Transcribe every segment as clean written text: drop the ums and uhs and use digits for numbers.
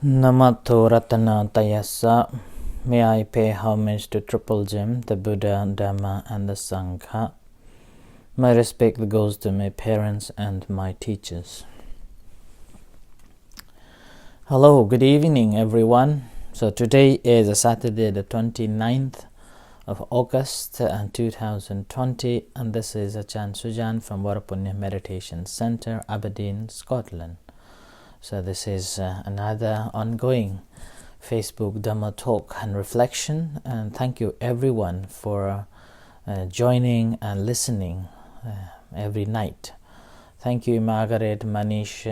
Namato Ratana Tayasa. May I pay homage to Triple Gem, the Buddha, Dhamma, and the Sangha. My respect goes to my parents and my teachers. Hello, good evening, everyone. So today is Saturday, the 29th of August 2020, and this is Achan Sujan from Varapunya Meditation Center, Aberdeen, Scotland. So this is another ongoing Facebook Dhamma talk and reflection, and thank you everyone for joining and listening every night. Thank you Margaret, Manish,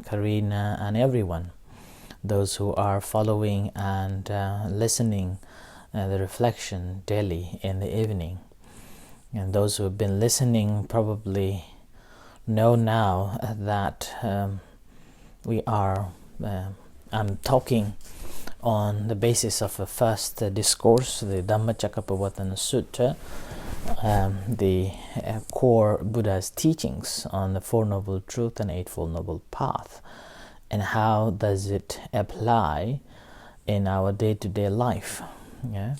Karina, and everyone, those who are following and listening the reflection daily in the evening. And those who have been listening probably know now that I'm talking on the basis of a first discourse, the Dhammacakkappavattana Sutta, the core Buddha's teachings on the Four Noble Truths and Eightfold Noble Path, and how does it apply in our day-to-day life. Yeah,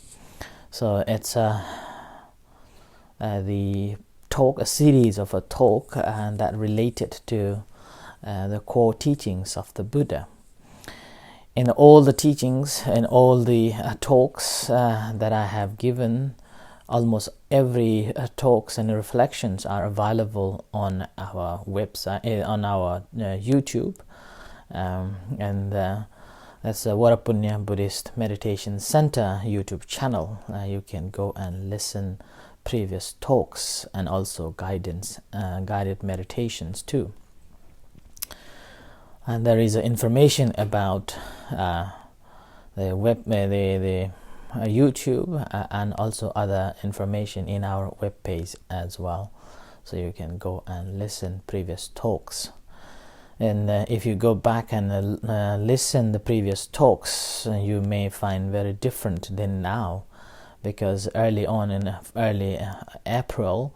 so it's the talk, a series of a talk that related to the core teachings of the Buddha. In all the teachings and all the talks that I have given, almost every talks and reflections are available on our website, on our YouTube, and that's the Varapunya Buddhist Meditation Center YouTube channel. You can go and listen previous talks and also guided meditations too. And there is information about the YouTube and also other information in our web page as well, so you can go and listen previous talks. And if you go back and listen the previous talks, you may find very different than now, because early on in early April,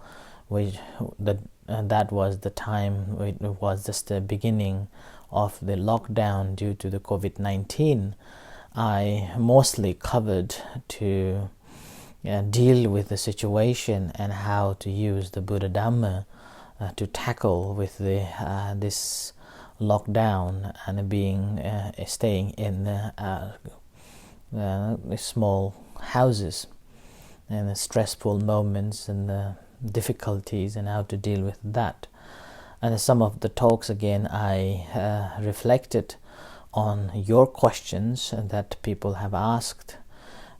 that was the time, it was just the beginning of the lockdown due to the COVID-19. I mostly covered to deal with the situation and how to use the Buddha Dhamma to tackle with this lockdown and staying in small houses, and the stressful moments and the difficulties and how to deal with that. And some of the talks again I reflected on your questions that people have asked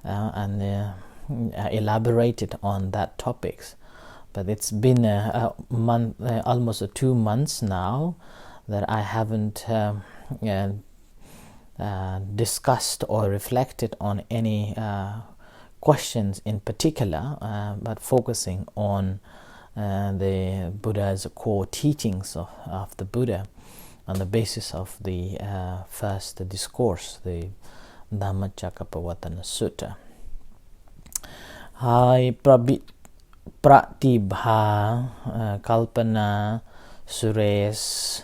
and elaborated on that topics. But it's been a month, almost 2 months now, that I haven't discussed or reflected on any questions in particular, but focusing on the Buddha's core teachings of the Buddha on the basis of the first discourse, the Dhammacakkappavattana Sutta. Hai Pratibha, Kalpana, Suresh,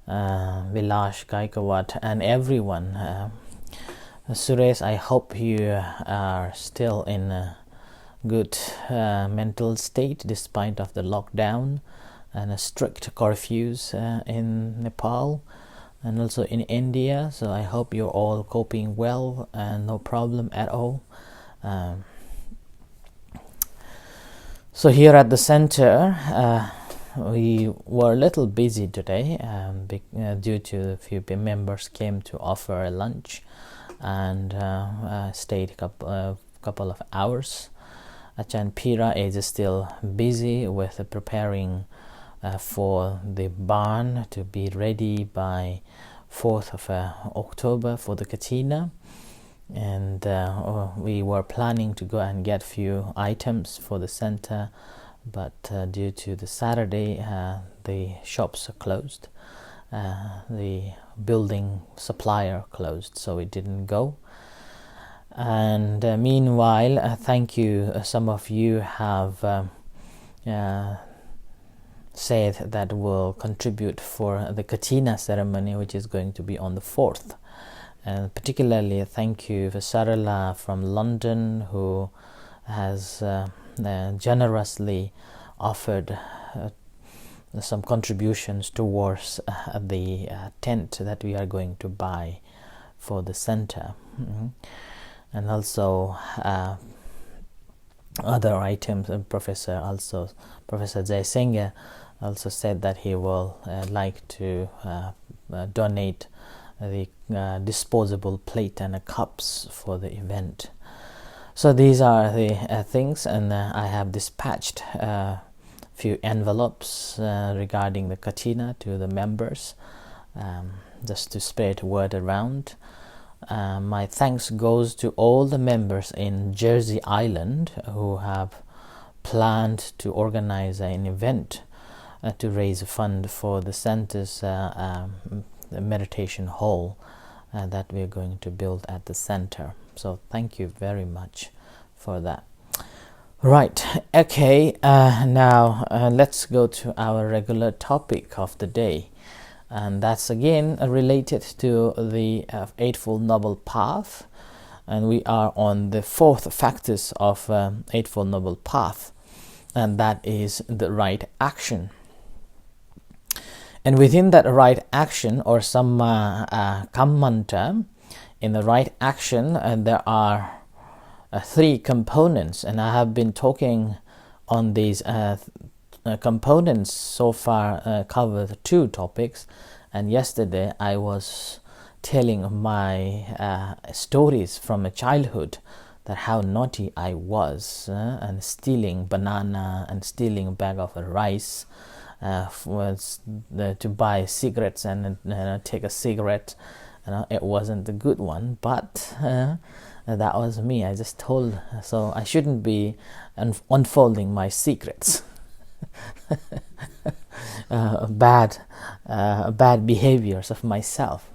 Vilash, Kaikawat, and everyone. Suresh, I hope you are still in a good mental state despite of the lockdown and strict curfews in Nepal and also in India. So I hope you're all coping well and no problem at all. So here at the center, we were a little busy today due to a few members came to offer a lunch, and stayed a couple of hours. Achan Pira is still busy with preparing for the barn to be ready by 4th of October for the Katina, and we were planning to go and get few items for the center, but due to the Saturday the shops are closed, the building supplier closed, so we didn't go. And meanwhile, thank you, some of you have said that will contribute for the Katina ceremony, which is going to be on the 4th. And particularly thank you for Sarala from London, who has generously offered some contributions towards the tent that we are going to buy for the center. And also other items. Professor Jai Singh also said that he will like to donate the disposable plate and cups for the event. So these are the things, and I have dispatched a few envelopes regarding the Katina to the members, just to spread word around. My thanks goes to all the members in Jersey Island who have planned to organize an event to raise a fund for the center's meditation hall that we're going to build at the center. So thank you very much for that. Right, okay, now let's go to our regular topic of the day. And that's again related to the Eightfold Noble Path. And we are on the fourth factors of Eightfold Noble Path. And that is the right action. And within that right action, or Samma Kammanta, in the right action, there are three components. And I have been talking on these components so far, covered two topics. And yesterday I was telling my stories from a childhood, that how naughty I was, and stealing banana and stealing a bag of rice, to buy cigarettes and take a cigarette. It wasn't a good one, but that was me. I just told, so I shouldn't be unfolding my secrets. Bad behaviors of myself.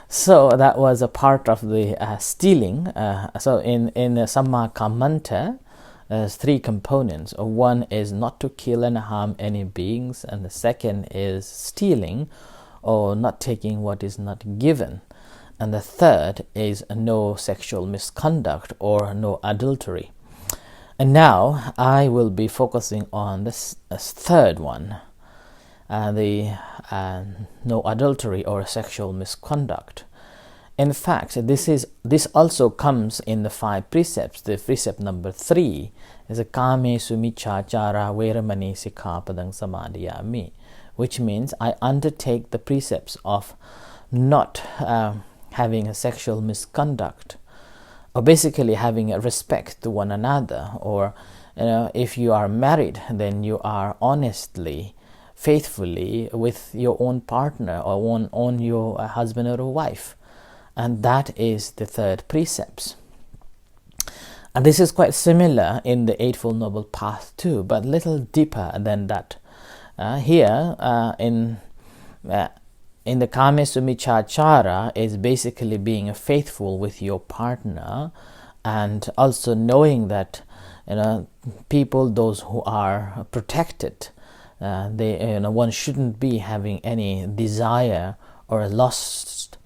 So that was a part of the stealing. So in Samma Kammanta, there's three components. One is not to kill and harm any beings, and the second is stealing, or not taking what is not given, and the third is no sexual misconduct or no adultery. And now I will be focusing on this third one, the no adultery or sexual misconduct. In fact, this also comes in the 5 precepts. The precept number 3 is a Kame Sumichachara Veramani Sikkhapadang Samadhiyami, which means I undertake the precepts of not having a sexual misconduct, or basically having a respect to one another. Or if you are married, then you are honestly, faithfully with your own partner, or on your husband or wife. And that is the 3rd precepts. And this is quite similar in the Eightfold Noble Path too, but little deeper than that. Here in the Kame Sumichachara is basically being faithful with your partner, and also knowing that people, those who are protected, one shouldn't be having any desire or lust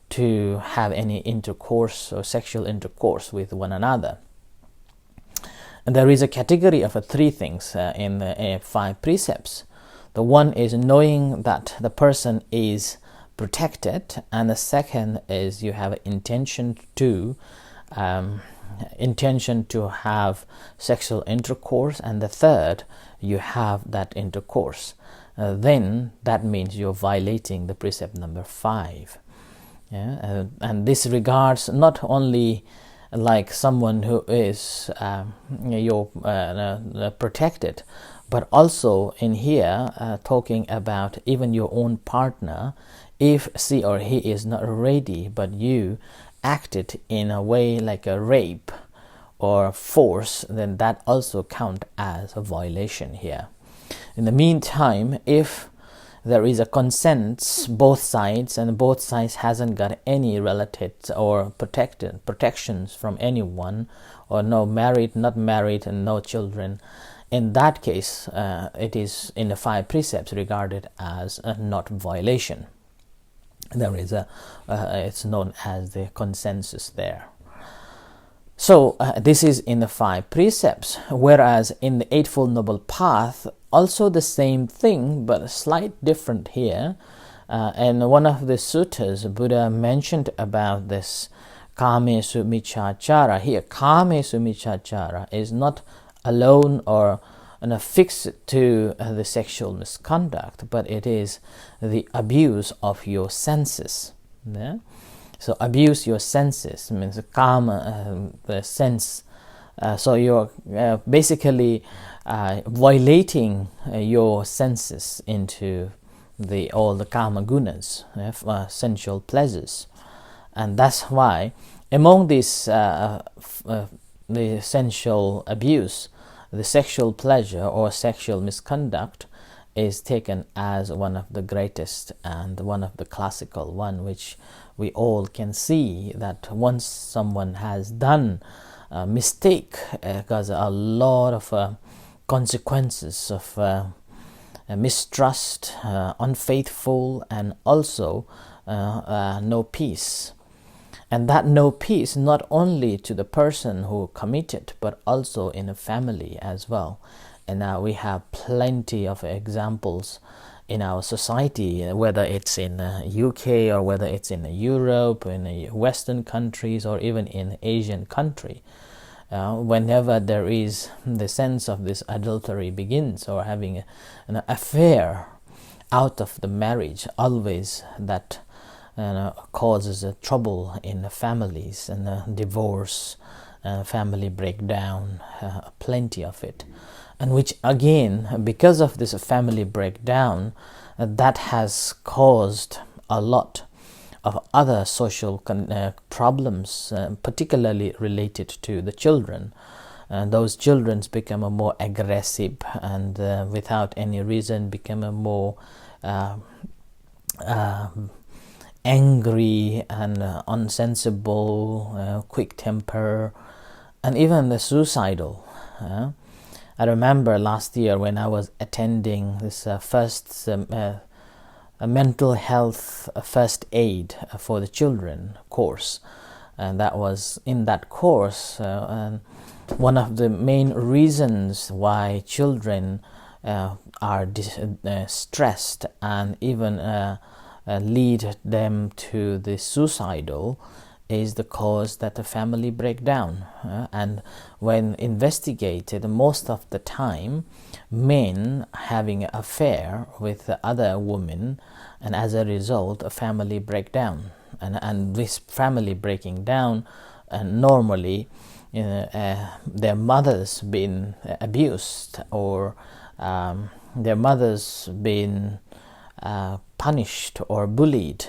to have any intercourse or sexual intercourse with one another. And there is a category of 3 things in the 5 precepts. The one is knowing that the person is protected, and the second is you have intention to have sexual intercourse, and the third, you have that intercourse. Then that means you're violating the precept number 5. And this regards not only like someone who is protected, but also in here talking about even your own partner. If she or he is not ready, but you acted in a way like a rape or force, then that also count as a violation here. In the meantime, if there is a consent, both sides, and both sides hasn't got any relatives or protections from anyone, or no married, not married, and no children, in that case, it is in the 5 precepts regarded as a not violation. There is a it's known as the consensus there. So this is in the 5 precepts, whereas in the Eightfold Noble Path, also the same thing, but a slight different here. And one of the suttas, Buddha mentioned about this kamesu michachara. Here, kamesu michachara is not alone or fixed to the sexual misconduct, but it is the abuse of your senses. Yeah? So abuse your senses means kama, the sense. So you're basically violating your senses into all the kama gunas, sensual pleasures, and that's why among these the sensual abuse, the sexual pleasure or sexual misconduct is taken as one of the greatest and one of the classical one, which we all can see that once someone has done a mistake, because a lot of consequences of mistrust, unfaithful, and also no peace. And that no peace not only to the person who committed, but also in a family as well. And now we have plenty of examples in our society, whether it's in UK or whether it's in Europe, in Western countries, or even in Asian country. Whenever there is the sense of this adultery begins, or having an affair out of the marriage, always that causes trouble in the families, and divorce, family breakdown, plenty of it. And which again, because of this family breakdown, that has caused a lot of other social problems, particularly related to the children. Those children become more aggressive, and without any reason become more angry and unsensible, quick temper, and even the suicidal. I remember last year when I was attending this first mental health first aid for the children course, and that was in that course one of the main reasons why children are stressed and even lead them to the suicidal is the cause that the family breakdown. And when investigated, most of the time men having an affair with other women, and as a result a family breakdown, and this family breaking down, and normally their mothers been abused, or their mothers been punished or bullied,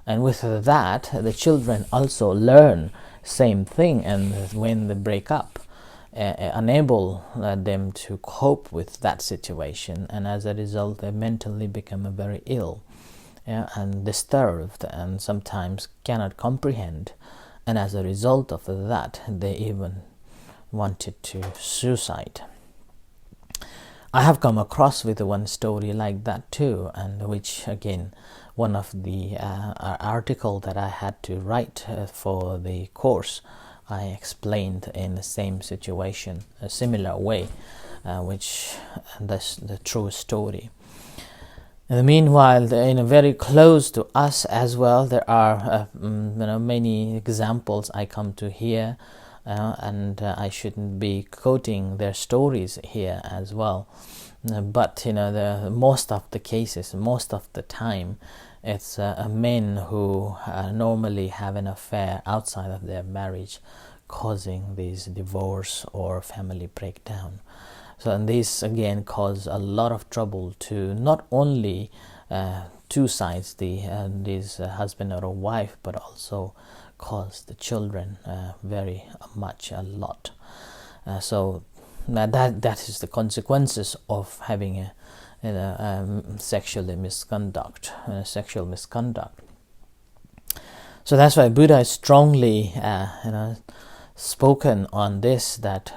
and with that the children also learn same thing, and when they break up, unable them to cope with that situation, and as a result they mentally become very ill, and disturbed, and sometimes cannot comprehend, and as a result of that they even wanted to suicide. I have come across with one story like that too, and which again, one of the article that I had to write for the course, I explained in the same situation, a similar way, which that's the true story. Meanwhile, very close to us as well, there are many examples I come to here, and I shouldn't be quoting their stories here as well. But the most of the cases, most of the time, it's men who normally have an affair outside of their marriage, causing this divorce or family breakdown. So, and this again cause a lot of trouble to not only two sides, this husband or a wife, but also cause the children very much a lot. So that is the consequences of having sexual misconduct. So that's why Buddha is strongly spoken on this, that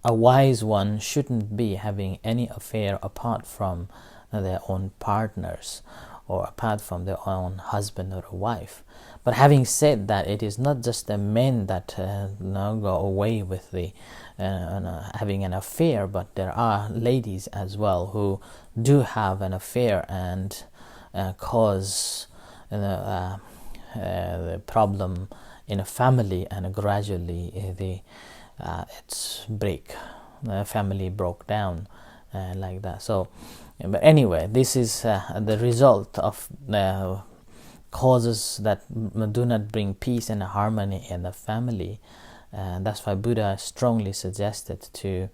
a wise one shouldn't be having any affair apart from their own partners, or apart from their own husband or wife. But having said that, it is not just the men that go away with the having an affair, but there are ladies as well who do have an affair and cause the problem in a family, and gradually it's the family broke down like that. So, but anyway, this is the result of causes that do not bring peace and harmony in the family. That's why Buddha strongly suggested to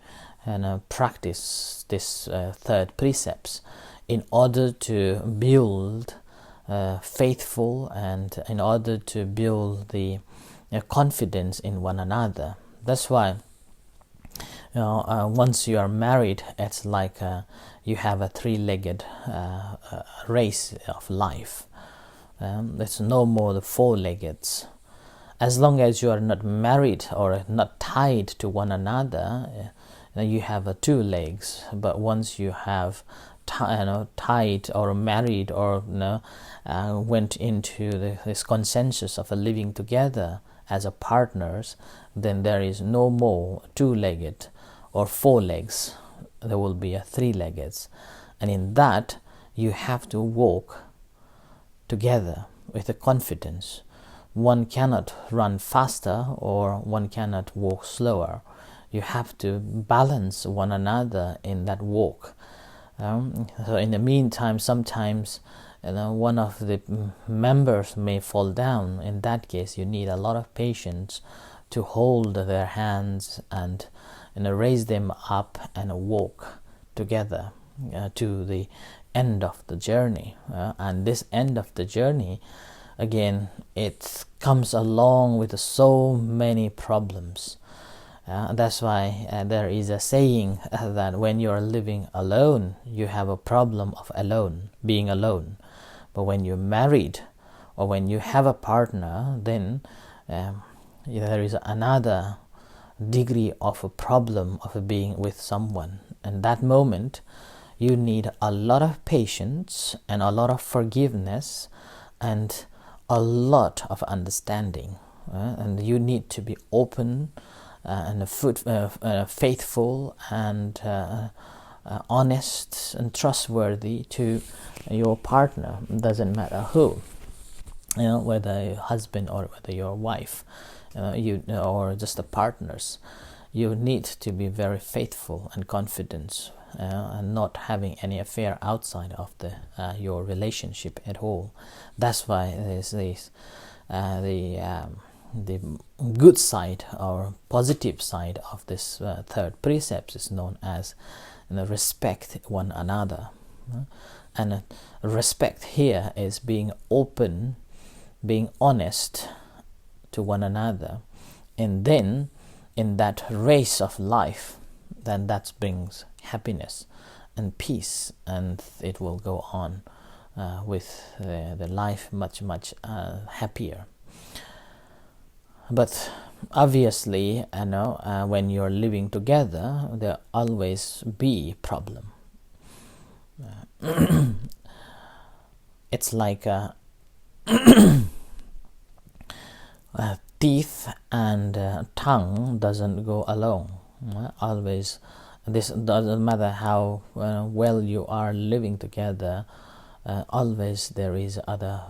practice this third precepts in order to build faithful, and in order to build the confidence in one another. That's why once you are married, it's like you have a three-legged race of life. It's no more the four-legged. As long as you are not married or not tied to one another, you have two legs. But once you have tied or married, or went into this consensus of living together as a partners, then there is no more two-legged or four legs. There will be a three-legged, and in that you have to walk together with a confidence. One cannot run faster, or one cannot walk slower. You have to balance one another in that walk. So in the meantime, sometimes one of the members may fall down. In that case, you need a lot of patience to hold their hands and raise them up and walk together to the end of the journey. And this end of the journey, again, it comes along with so many problems. That's why there is a saying that when you are living alone, you have a problem of being alone. But when you're married, or when you have a partner, then there is another degree of a problem of being with someone. And that moment, you need a lot of patience and a lot of forgiveness and a lot of understanding. And you need to be open and faithful and honest and trustworthy to your partner. It doesn't matter who, whether your husband or whether your wife, or just the partners. You need to be very faithful and confident, and not having any affair outside of your relationship at all. That's why there's this the good side or positive side of this third precept is known as respect one another. And respect here is being open, being honest to one another, and then in that race of life, then that brings happiness and peace, and it will go on with the life much happier. But obviously, when you're living together, there always be problem. It's like teeth and tongue doesn't go along. Always, this doesn't matter how well you are living together. Always there is other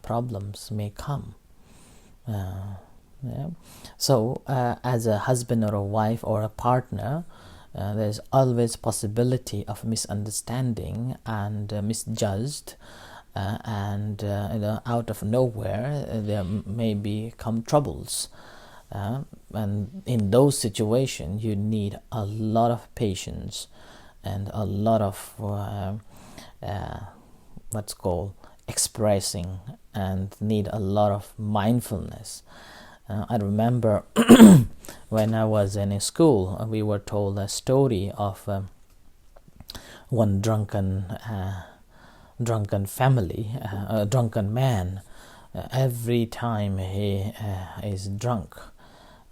problems may come. So as a husband or a wife or a partner, there's always possibility of misunderstanding and misjudged, and out of nowhere there may become troubles, and in those situations you need a lot of patience and a lot of what's called expressing, and need a lot of mindfulness. I remember when I was in school, we were told a story of one drunken family, a drunken man. Every time he is drunk,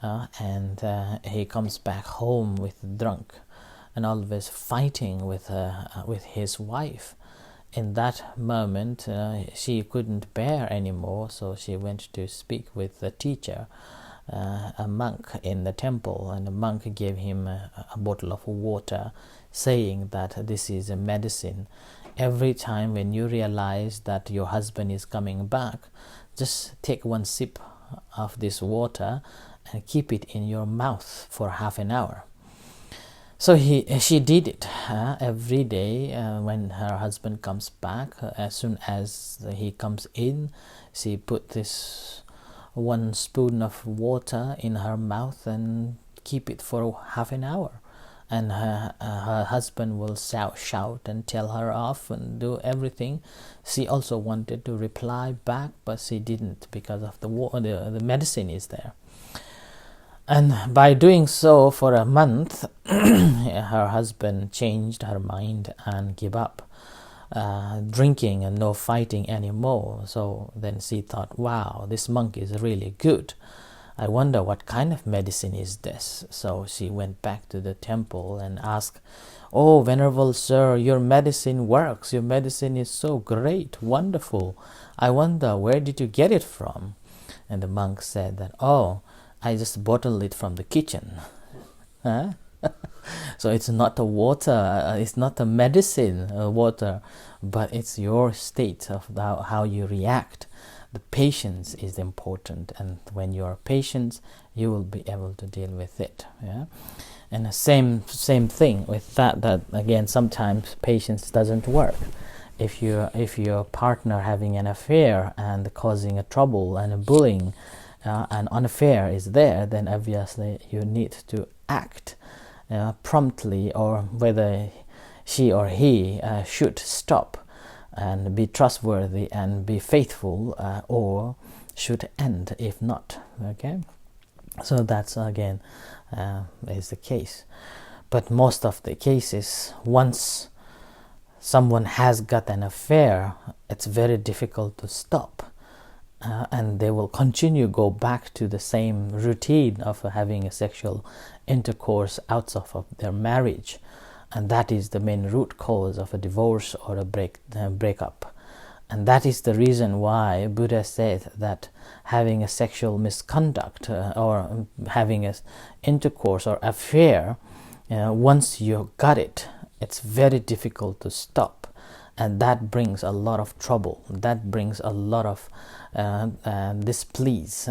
and he comes back home with drunk, and always fighting with his wife. in that moment, she couldn't bear anymore, so she went to speak with the teacher, a monk in the temple, and the monk gave him a bottle of water, saying that this is a medicine. Every time when you realize that your husband is coming back, just take one sip of this water and keep it in your mouth for half an hour. So she did it every day. When her husband comes back, as soon as he comes in, she put this 1 spoon of water in her mouth and keep it for half an hour. And her husband will shout and tell her off and do everything. She also wanted to reply back, but she didn't, because of the medicine is there. And by doing so for a month, her husband changed her mind and gave up drinking and no fighting anymore. So then she thought, wow, this monk is really good. I wonder what kind of medicine is this. So she went back to the temple and asked, oh, Venerable Sir, your medicine works. Your medicine is so great, wonderful. I wonder, where did you get it from? And the monk said that, oh, I just bottled it from the kitchen. Huh? So it's not a water, it's not a medicine water, but it's your state of how you react. The patience is important, and when you are patient, you will be able to deal with it. Yeah, and the same thing with that again, sometimes patience doesn't work. If your partner having an affair and causing a trouble and a bullying, and an affair is there, then obviously you need to act promptly, or whether she or he should stop and be trustworthy and be faithful, or should end if not. Okay, so that's again is the case. But most of the cases, once someone has got an affair, it's very difficult to stop. And they will continue go back to the same routine of having a sexual intercourse outside of their marriage, and that is the main root cause of a divorce or a breakup. And that is the reason why Buddha said that having a sexual misconduct or having an intercourse or affair, once you got it, it's very difficult to stop. And that brings a lot of trouble. That brings a lot of displease,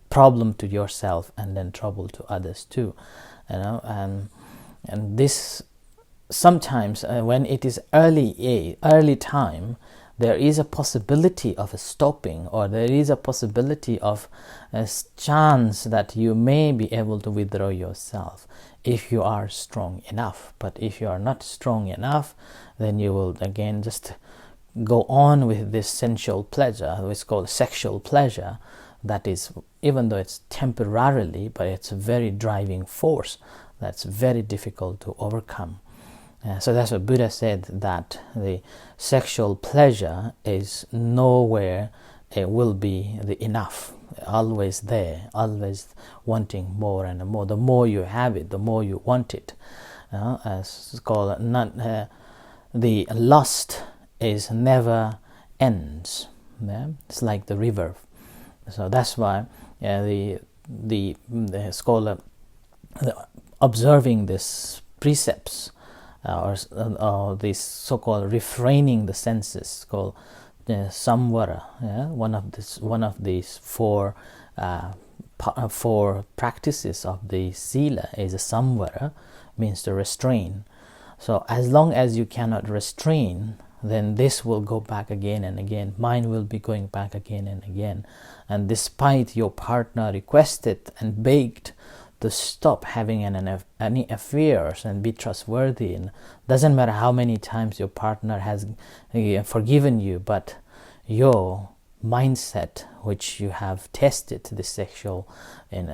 problem to yourself, and then trouble to others too. And this sometimes when it is early time, there is a possibility of a stopping, or there is a possibility of a chance that you may be able to withdraw yourself if you are strong enough. But if you are not strong enough, then you will again just go on with this sensual pleasure, which is called sexual pleasure. That is, even though it's temporarily, but it's a very driving force that's very difficult to overcome. So that's what Buddha said, that the sexual pleasure is nowhere, it will be the enough, always there, always wanting more and more. The more you have it, the more you want it. As it's called, the lust is never ends. Yeah? It's like the river. So that's why the scholar observing these precepts, or this so-called refraining the senses, called samvara. Yeah? One of these four practices of the sila is a samvara, means to restrain. So as long as you cannot restrain, then this will go back again and again. Mind will be going back again and again. And despite your partner requested and begged to stop having any affairs and be trustworthy, and doesn't matter how many times your partner has forgiven you, but your mindset, which you have tested the sexual and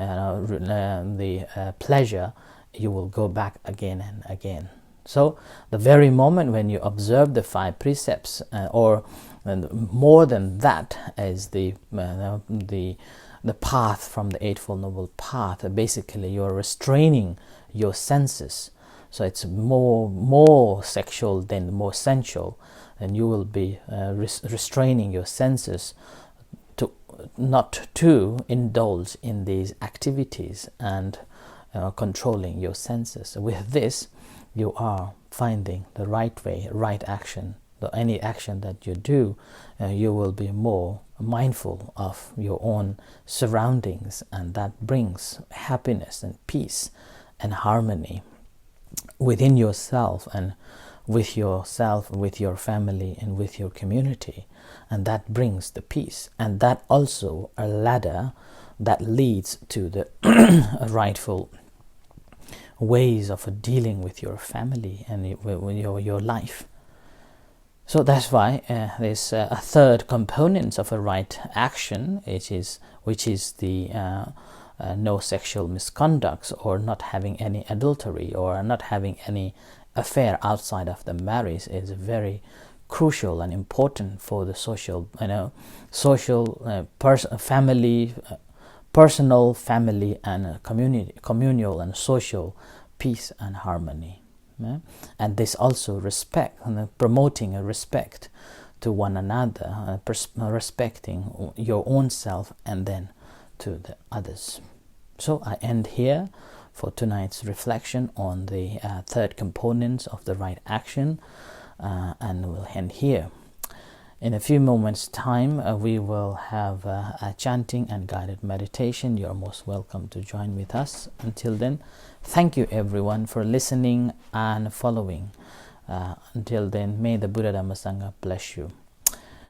the pleasure, you will go back again and again. So the very moment when you observe the 5 precepts, or more than that, as the path from the Eightfold Noble Path, basically you are restraining your senses. So it's more sexual than more sensual, and you will be restraining your senses to not to indulge in these activities and controlling your senses. With this, you are finding the right way, right action. Any action that you do, you will be more mindful of your own surroundings, and that brings happiness and peace and harmony within yourself and with your family, and with your community. And that brings the peace, and that also a ladder that leads to the rightful ways of dealing with your family and your life. So that's why there's a third component of a right action, which is the no sexual misconduct, or not having any adultery, or not having any affair outside of the marriage, is very crucial and important for the family, personal, family, and communal and social peace and harmony. Yeah? And this also respect, promoting a respect to one another, respecting your own self and then to the others. So I end here for tonight's reflection on the third component of the right action, and we'll end here. In a few moments' time, we will have a chanting and guided meditation. You're most welcome to join with us. Until then, thank you everyone for listening and following. Until then, may the Buddha Dhamma Sangha bless you.